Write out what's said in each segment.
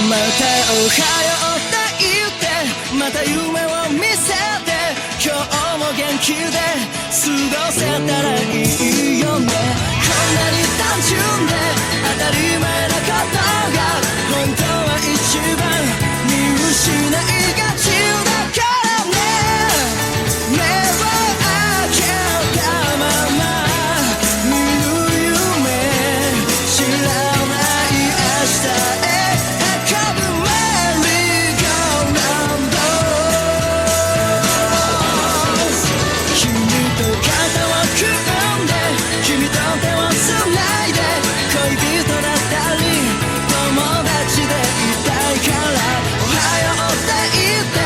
またおはようって言ってまた夢を見せて今日も元気で過ごせたらいいよねこんなに単純で当たり前なことが本当は一番見失いがちだからね目を開けたまま見る夢知らない明日へ運ぶメリーゴーランド君と肩を組んで君と手をつないで恋人だったり友達でいたいからおはようって言って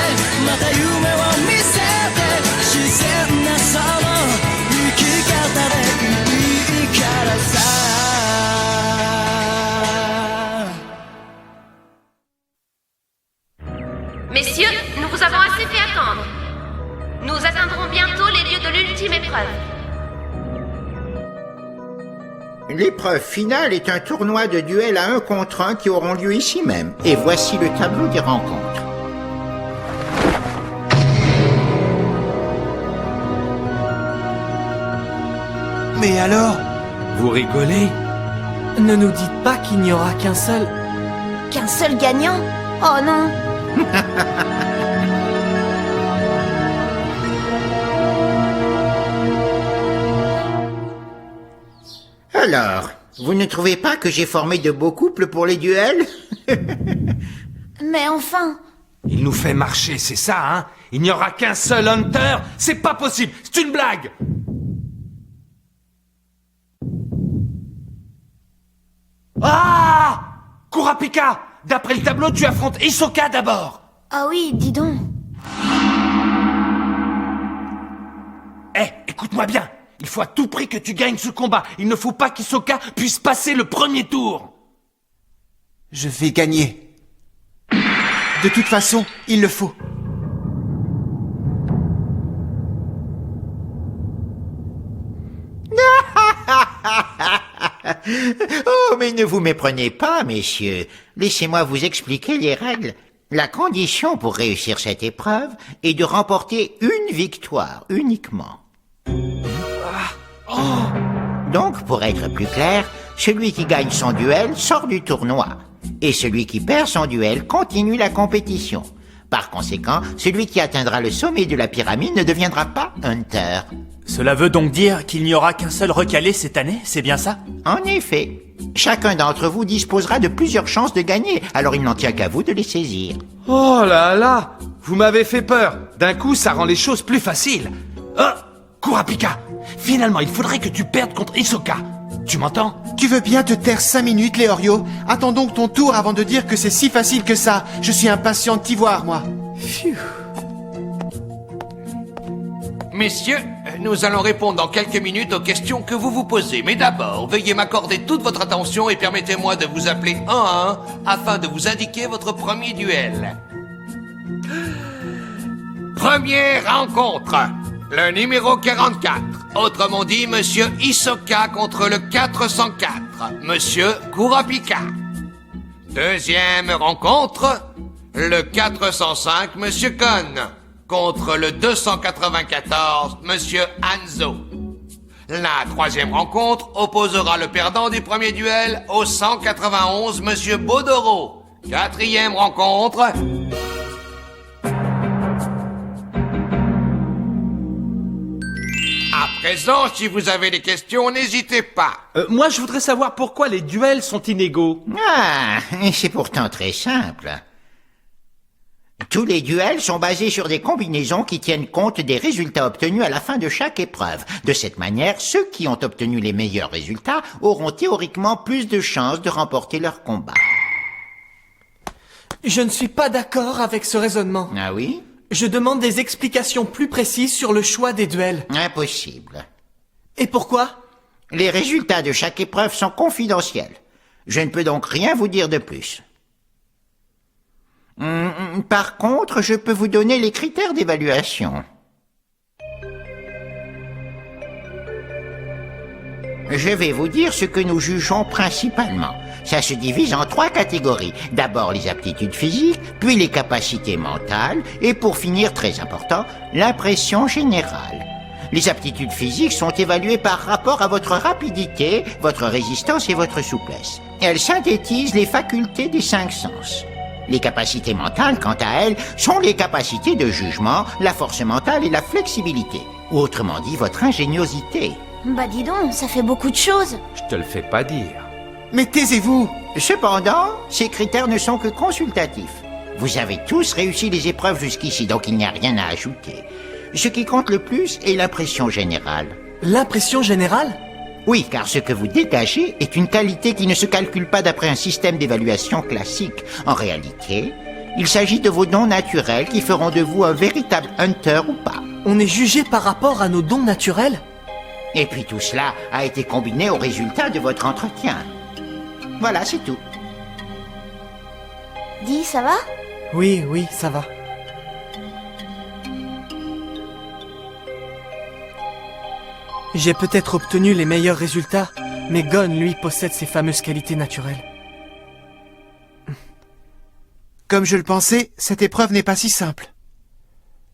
また夢を見せて自然なその生き方でいいからさMessieurs, nous vous avons assez fait attendre. Nous atteindrons bientôt les lieux de l'ultime épreuve. L'épreuve finale est un tournoi de duel à 1 contre 1 qui auront lieu ici même. Et voici le tableau des rencontres. Mais alors? Vous rigolez? Ne nous dites pas qu'il n'y aura qu'un seul... Qu'un seul gagnant? Oh non! Alors, vous ne trouvez pas que j'ai formé de beaux couples pour les duels? Mais enfin... Il nous fait marcher, c'est ça, hein? Il n'y aura qu'un seul Hunter? C'est pas possible! C'est une blague! Ah! Kurapika! D'après le tableau, tu affrontes Hisoka d'abord! Ah oui, dis donc. Écoute-moi bien! Il faut à tout prix que tu gagnes ce combat. Il ne faut pas qu'Hisoka puisse passer le premier tour. Je vais gagner. De toute façon, il le faut. Oh, mais ne vous méprenez pas, messieurs. Laissez-moi vous expliquer les règles. La condition pour réussir cette épreuve est de remporter une victoire uniquement. Donc, pour être plus clair, celui qui gagne son duel sort du tournoi. Et celui qui perd son duel continue la compétition. Par conséquent, celui qui atteindra le sommet de la pyramide ne deviendra pas Hunter. Cela veut donc dire qu'il n'y aura qu'un seul recalé cette année, c'est bien ça? En effet. Chacun d'entre vous disposera de plusieurs chances de gagner, alors il n'en tient qu'à vous de les saisir. Oh là là! Vous m'avez fait peur. D'un coup, ça rend les choses plus faciles. Oh! Kurapika! Finalement, il faudrait que tu perdes contre Hisoka. Tu m'entends? Tu veux bien te taire 5 minutes, Léorio? Attends donc ton tour avant de dire que c'est si facile que ça. Je suis impatient de t'y voir, moi. Phew. Messieurs, nous allons répondre dans quelques minutes aux questions que vous vous posez. Mais d'abord, veuillez m'accorder toute votre attention et permettez-moi de vous appeler un à un afin de vous indiquer votre premier duel. Première rencontre. Le numéro 44. Autrement dit, Monsieur Hisoka contre le 404. Monsieur Kurapika. Deuxième rencontre. Le 405, Monsieur Kon. Contre le 294, Monsieur Hanzo. La troisième rencontre opposera le perdant du premier duel au 191, Monsieur Bodoro. Quatrième rencontre... À présent, si vous avez des questions, n'hésitez pas. Moi, je voudrais savoir pourquoi les duels sont inégaux. Ah, c'est pourtant très simple. Tous les duels sont basés sur des combinaisons qui tiennent compte des résultats obtenus à la fin de chaque épreuve. De cette manière, ceux qui ont obtenu les meilleurs résultats auront théoriquement plus de chances de remporter leur combat. Je ne suis pas d'accord avec ce raisonnement. Ah oui? Je demande des explications plus précises sur le choix des duels. Impossible. Et pourquoi? Les résultats de chaque épreuve sont confidentiels. Je ne peux donc rien vous dire de plus. Par contre, je peux vous donner les critères d'évaluation. Je vais vous dire ce que nous jugeons principalement. Ça se divise en 3 catégories. D'abord les aptitudes physiques, puis les capacités mentales, et pour finir, très important, l'impression générale. Les aptitudes physiques sont évaluées par rapport à votre rapidité, votre résistance et votre souplesse. Elles synthétisent les facultés des 5 sens. Les capacités mentales, quant à elles, sont les capacités de jugement, la force mentale et la flexibilité. Autrement dit, votre ingéniosité. Bah dis donc, ça fait beaucoup de choses. Je te le fais pas dire. Mais taisez-vous! Cependant, ces critères ne sont que consultatifs. Vous avez tous réussi les épreuves jusqu'ici, donc il n'y a rien à ajouter. Ce qui compte le plus est l'impression générale. L'impression générale? Oui, car ce que vous dégagez est une qualité qui ne se calcule pas d'après un système d'évaluation classique. En réalité, il s'agit de vos dons naturels qui feront de vous un véritable hunter ou pas. On est jugé par rapport à nos dons naturels? Et puis tout cela a été combiné au résultat de votre entretien. Voilà, c'est tout. Dis, ça va? Oui, ça va. J'ai peut-être obtenu les meilleurs résultats, mais Gon, lui, possède ses fameuses qualités naturelles. Comme je le pensais, cette épreuve n'est pas si simple.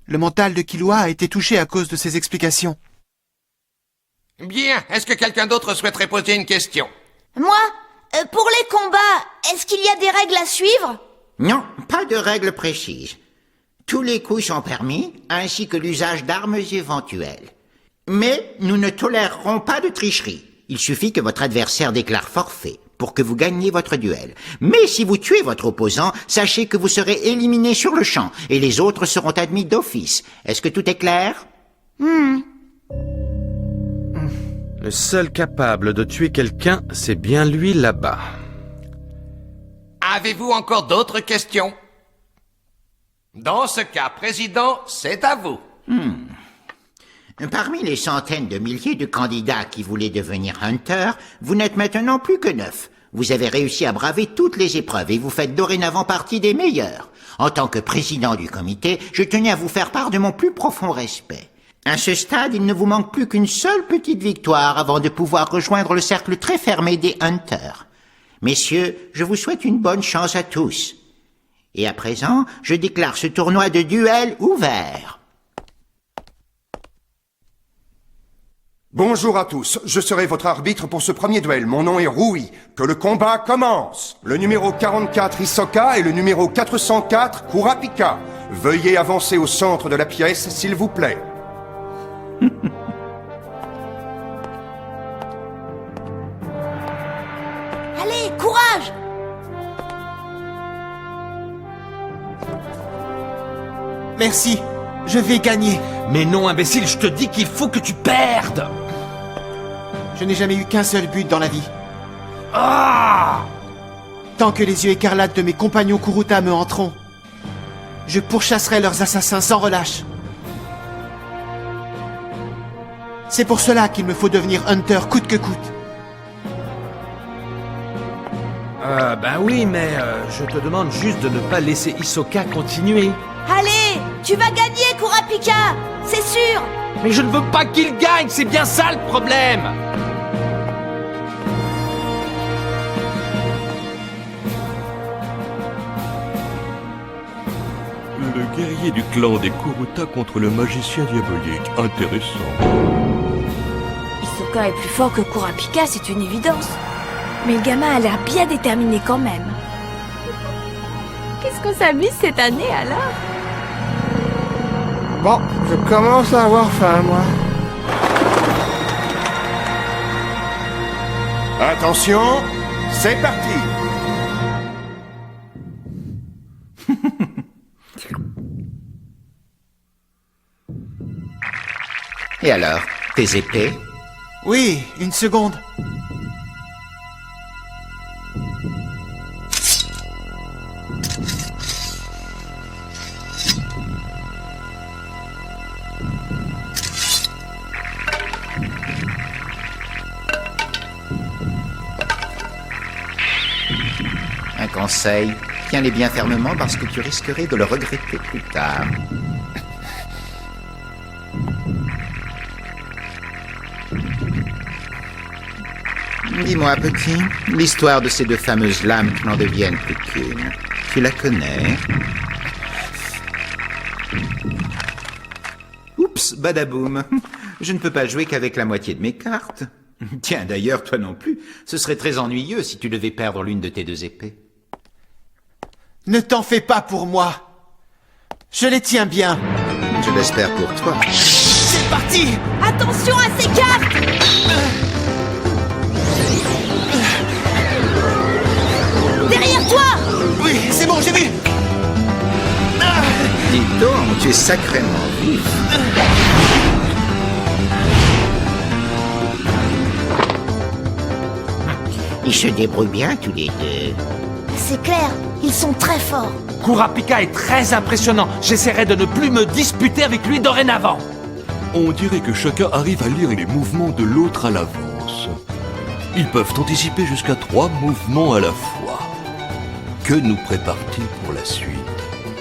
Le mental de Killua a été touché à cause de ses explications. Bien, est-ce que quelqu'un d'autre souhaiterait poser une question? Moi, pour les combats, est-ce qu'il y a des règles à suivre? Non, pas de règles précises. Tous les coups sont permis, ainsi que l'usage d'armes éventuelles. Mais nous ne tolérerons pas de tricherie. Il suffit que votre adversaire déclare forfait pour que vous gagniez votre duel. Mais si vous tuez votre opposant, sachez que vous serez éliminé sur le champ et les autres seront admis d'office. Est-ce que tout est clair? Le seul capable de tuer quelqu'un, c'est bien lui là-bas. Avez-vous encore d'autres questions? Dans ce cas, Président, c'est à vous. Parmi les centaines de milliers de candidats qui voulaient devenir Hunter, vous n'êtes maintenant plus que 9. Vous avez réussi à braver toutes les épreuves et vous faites dorénavant partie des meilleurs. En tant que président du comité, je tenais à vous faire part de mon plus profond respect. À ce stade, il ne vous manque plus qu'une seule petite victoire avant de pouvoir rejoindre le cercle très fermé des Hunters. Messieurs, je vous souhaite une bonne chance à tous. Et à présent, je déclare ce tournoi de duel ouvert. Bonjour à tous, je serai votre arbitre pour ce premier duel. Mon nom est Rui. Que le combat commence. Le numéro 44 Hisoka et le numéro 404 Kurapika. Veuillez avancer au centre de la pièce, s'il vous plaît. Allez, courage! Merci, je vais gagner. Mais non, imbécile, je te dis qu'il faut que tu perdes. Je n'ai jamais eu qu'un seul but dans la vie. Ah! Tant que les yeux écarlates de mes compagnons Kuruta me hanteront, je pourchasserai leurs assassins sans relâche. C'est pour cela qu'il me faut devenir Hunter coûte que coûte. Ben oui, mais je te demande juste de ne pas laisser Hisoka continuer. Allez, tu vas gagner, Kurapika! C'est sûr! Mais je ne veux pas qu'il gagne, c'est bien ça le problème. Le guerrier du clan des Kuruta contre le magicien diabolique. Intéressant. Hisoka est plus fort que Kurapika, c'est une évidence. Mais le gamin a l'air bien déterminé quand même. Qu'est-ce qu'on s'amuse cette année alors? Bon, je commence à avoir faim, moi. Attention, c'est parti. Et alors, tes épées? Oui, une seconde. Un conseil, tiens-les bien fermement parce que tu risquerais de le regretter plus tard. Dis-moi, petit, l'histoire de ces deux fameuses lames qui n'en deviennent plus qu'une. Tu la connais? Oups, badaboum. Je ne peux pas jouer qu'avec la moitié de mes cartes. Tiens, d'ailleurs, toi non plus. Ce serait très ennuyeux si tu devais perdre l'une de tes deux épées. Ne t'en fais pas pour moi. Je les tiens bien. Je l'espère pour toi. C'est parti! Attention à ces cartes! Derrière toi! Oui, c'est bon, j'ai vu! Dis donc, tu es sacrément vif. Ils se débrouillent bien tous les deux. C'est clair, ils sont très forts. Kurapika est très impressionnant. J'essaierai de ne plus me disputer avec lui dorénavant. On dirait que chacun arrive à lire les mouvements de l'autre à l'avance. Ils peuvent anticiper jusqu'à 3 mouvements à la fois. Que nous prépare-t-il pour la suite?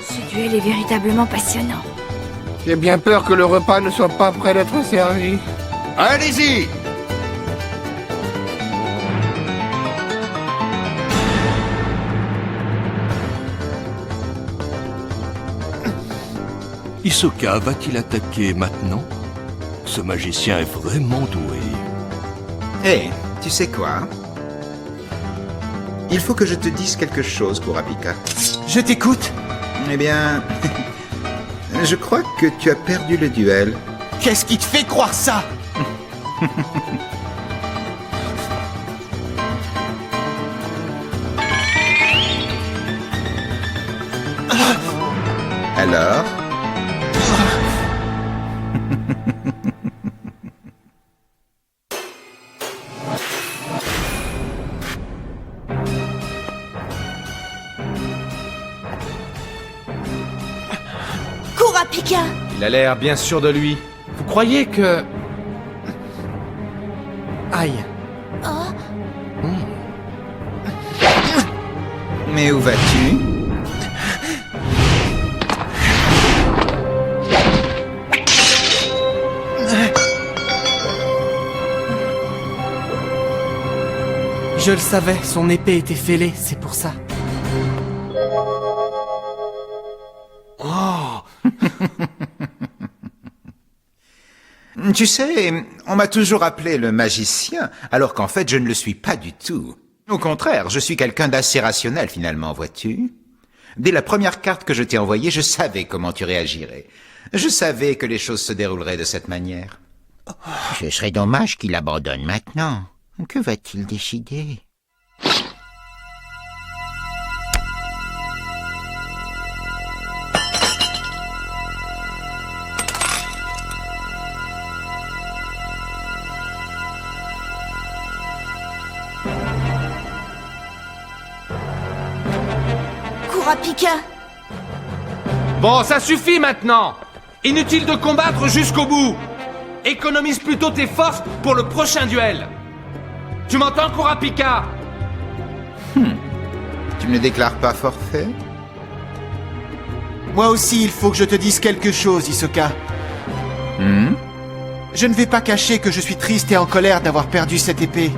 Ce duel est véritablement passionnant. J'ai bien peur que le repas ne soit pas prêt d'être servi. Allez-y! Hisoka va-t-il attaquer maintenant? Ce magicien est vraiment doué. Hé, tu sais quoi? Il faut que je te dise quelque chose, Kurapika. Je t'écoute. Eh bien, je crois que tu as perdu le duel. Qu'est-ce qui te fait croire ça? Alors? Kurapika! Il a l'air bien sûr de lui. Vous croyez que... Aïe. Mais où vas-tu? Je le savais, son épée était fêlée, c'est pour ça. Tu sais, on m'a toujours appelé le magicien, alors qu'en fait je ne le suis pas du tout. Au contraire, je suis quelqu'un d'assez rationnel finalement, vois-tu? Dès la première carte que je t'ai envoyée, je savais comment tu réagirais. Je savais que les choses se dérouleraient de cette manière. Ce serait dommage qu'il abandonne maintenant. Que va-t-il décider? Kurapika! Bon, ça suffit maintenant. Inutile de combattre jusqu'au bout. Économise plutôt tes forces pour le prochain duel. Tu m'entends, Kurapika? Tu ne déclares pas forfait? Moi aussi, il faut que je te dise quelque chose, Hisoka. Je ne vais pas cacher que je suis triste et en colère d'avoir perdu cette épée.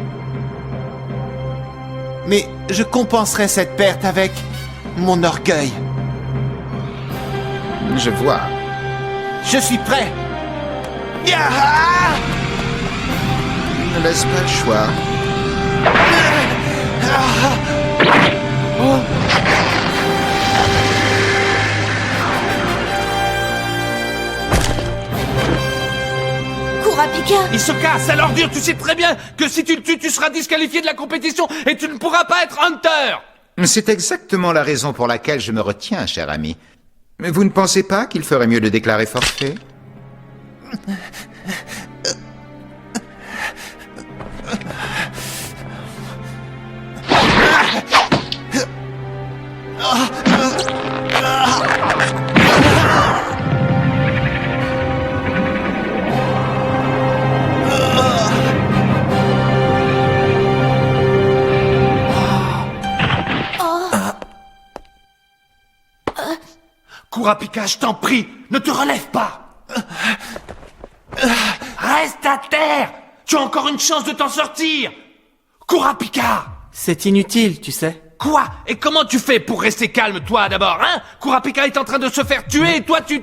Mais je compenserai cette perte avec mon orgueil. Je vois. Je suis prêt. Yaha! Ne laisse pas le choix. Kurapika! Hisoka, sale ordure, tu sais très bien que si tu le tues, tu seras disqualifié de la compétition et tu ne pourras pas être Hunter. C'est exactement la raison pour laquelle je me retiens, cher ami. Mais vous ne pensez pas qu'il ferait mieux de déclarer forfait? Kurapika, je t'en prie, ne te relève pas. Reste à terre. Tu as encore une chance de t'en sortir. Kurapika! C'est inutile, tu sais. Quoi? Et comment tu fais pour rester calme, toi, d'abord, hein? Kurapika est en train de se faire tuer et toi, tu...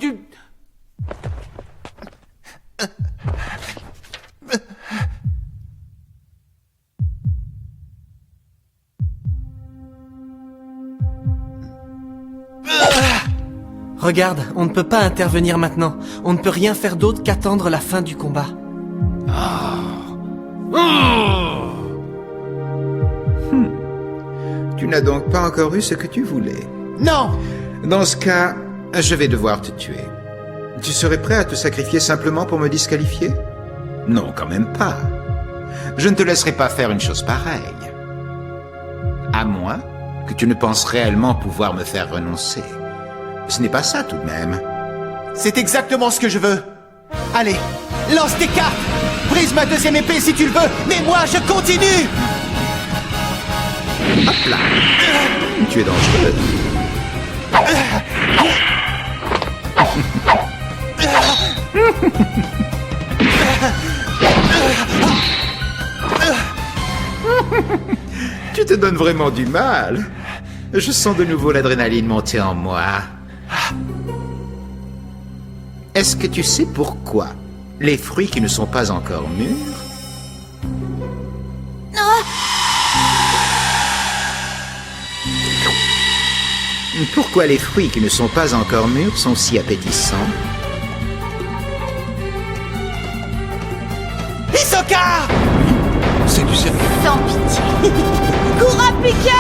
Regarde, on ne peut pas intervenir maintenant. On ne peut rien faire d'autre qu'attendre la fin du combat. Tu n'as donc pas encore eu ce que tu voulais. Non! Dans ce cas, je vais devoir te tuer. Tu serais prêt à te sacrifier simplement pour me disqualifier? Non, quand même pas. Je ne te laisserai pas faire une chose pareille. À moins que tu ne penses réellement pouvoir me faire renoncer. Ce n'est pas ça tout de même. C'est exactement ce que je veux. Allez, lance tes cartes! Brise ma deuxième épée si tu le veux, mais moi je continue! Hop là! Tu es dangereux. Tu te donnes vraiment du mal. Je sens de nouveau l'adrénaline monter en moi. Est-ce que tu sais pourquoi les fruits qui ne sont pas encore mûrs... Pourquoi les fruits qui ne sont pas encore mûrs sont si appétissants? Hisoka! C'est du sérieux. Sans pitié. Kurapika!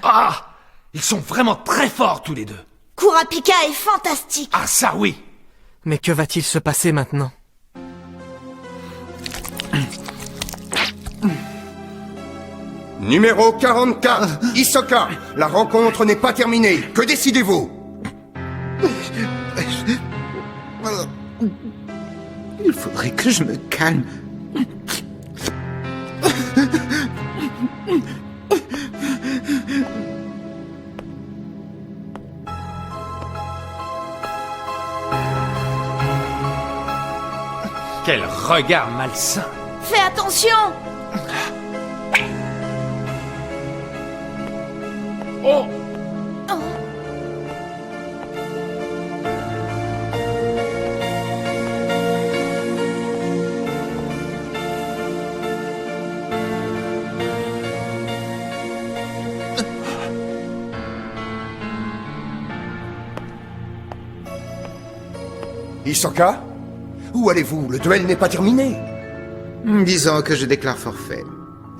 Ah! Ils sont vraiment très forts, tous les deux. Kurapika est fantastique. Ah, ça oui! Mais que va-t-il se passer maintenant? Numéro 44, Hisoka. La rencontre n'est pas terminée. Que décidez-vous? Il faudrait que je me calme. Quel regard malsain! Fais attention! Oh! Hisoka? Où allez-vous? Le duel n'est pas terminé. Disons que je déclare forfait.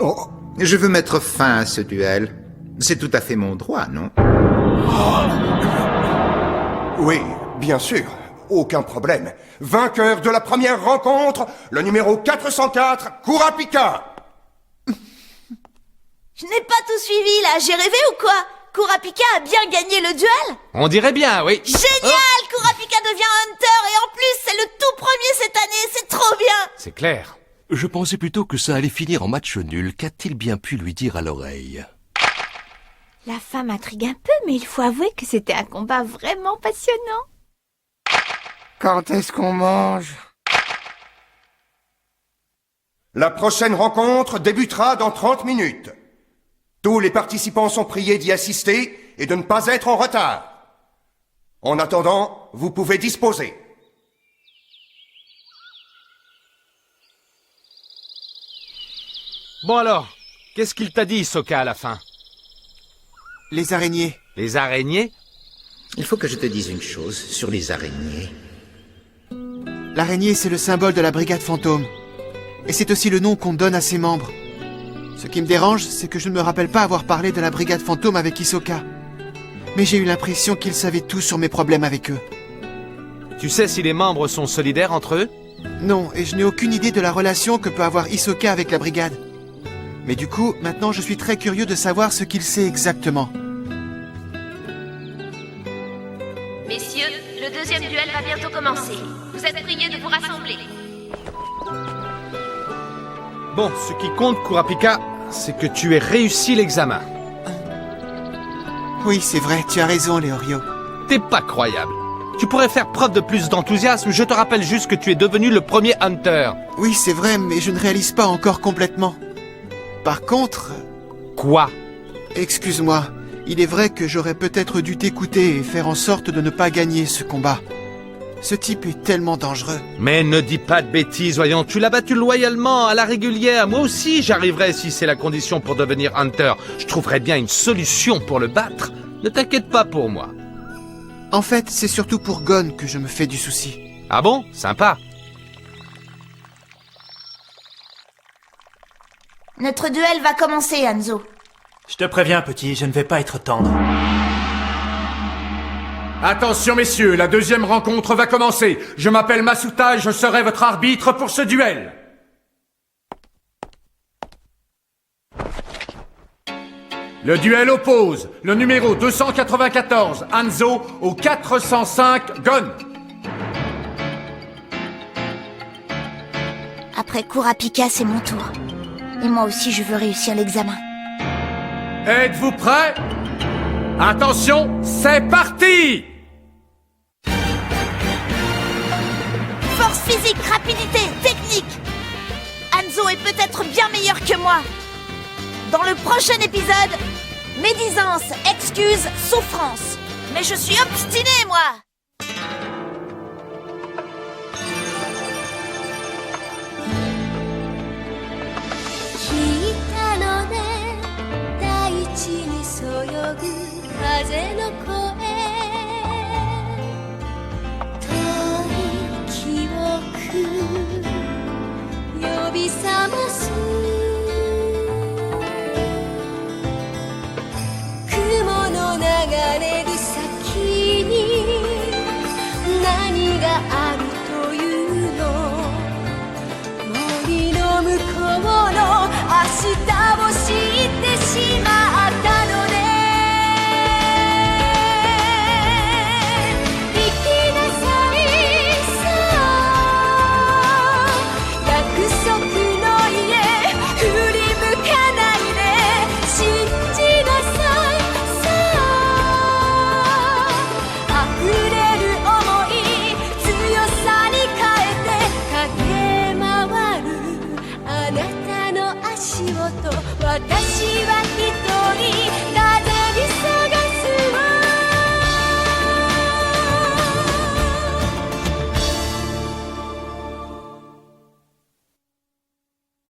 Oh. Je veux mettre fin à ce duel. C'est tout à fait mon droit, non? Oui, bien sûr. Aucun problème. Vainqueur de la première rencontre, le numéro 404, Kurapika. Je n'ai pas tout suivi là, j'ai rêvé ou quoi? Kurapika a bien gagné le duel? On dirait bien, oui. Génial! Kurapika devient hunter et en plus c'est le tout premier cette année, c'est trop bien! C'est clair. Je pensais plutôt que ça allait finir en match nul. Qu'a-t-il bien pu lui dire à l'oreille? La fin m'intrigue un peu, mais il faut avouer que c'était un combat vraiment passionnant. Quand est-ce qu'on mange? La prochaine rencontre débutera dans 30 minutes. Tous les participants sont priés d'y assister et de ne pas être en retard. En attendant, vous pouvez disposer. Bon alors, qu'est-ce qu'il t'a dit, Hisoka, à la fin? Les araignées. Les araignées? Il faut que je te dise une chose sur les araignées. L'araignée, c'est le symbole de la brigade fantôme. Et c'est aussi le nom qu'on donne à ses membres. Ce qui me dérange, c'est que je ne me rappelle pas avoir parlé de la brigade fantôme avec Hisoka. Mais j'ai eu l'impression qu'il savait tout sur mes problèmes avec eux. Tu sais si les membres sont solidaires entre eux? Non, et je n'ai aucune idée de la relation que peut avoir Hisoka avec la brigade. Mais du coup, maintenant je suis très curieux de savoir ce qu'il sait exactement. Mais bientôt commencer. Vous êtes priés de vous rassembler. Bon, ce qui compte, Kurapika, c'est que tu aies réussi l'examen. Oui, c'est vrai, tu as raison, Leorio. T'es pas croyable. Tu pourrais faire preuve de plus d'enthousiasme, je te rappelle juste que tu es devenu le premier Hunter. Oui, c'est vrai, mais je ne réalise pas encore complètement. Par contre... Quoi? Excuse-moi, il est vrai que j'aurais peut-être dû t'écouter et faire en sorte de ne pas gagner ce combat. Ce type est tellement dangereux. Mais ne dis pas de bêtises, voyons, tu l'as battu loyalement, à la régulière. Moi aussi, j'arriverai si c'est la condition pour devenir Hunter. Je trouverai bien une solution pour le battre. Ne t'inquiète pas pour moi. En fait, c'est surtout pour Gon que je me fais du souci. Ah bon? Sympa. Notre duel va commencer, Hanzo. Je te préviens, petit, je ne vais pas être tendre. Attention, messieurs, la deuxième rencontre va commencer. Je m'appelle Masuta et je serai votre arbitre pour ce duel. Le duel oppose le numéro 294, Hanzo, au 405, Gon. Après Kurapika, c'est mon tour. Et moi aussi, je veux réussir l'examen. Êtes-vous prêts? Attention, c'est parti! Force physique, rapidité, technique. Hanzo est peut-être bien meilleur que moi. Dans le prochain épisode, médisance, excuse, souffrance. Mais je suis obstiné, moi. Ashita を知ってしまう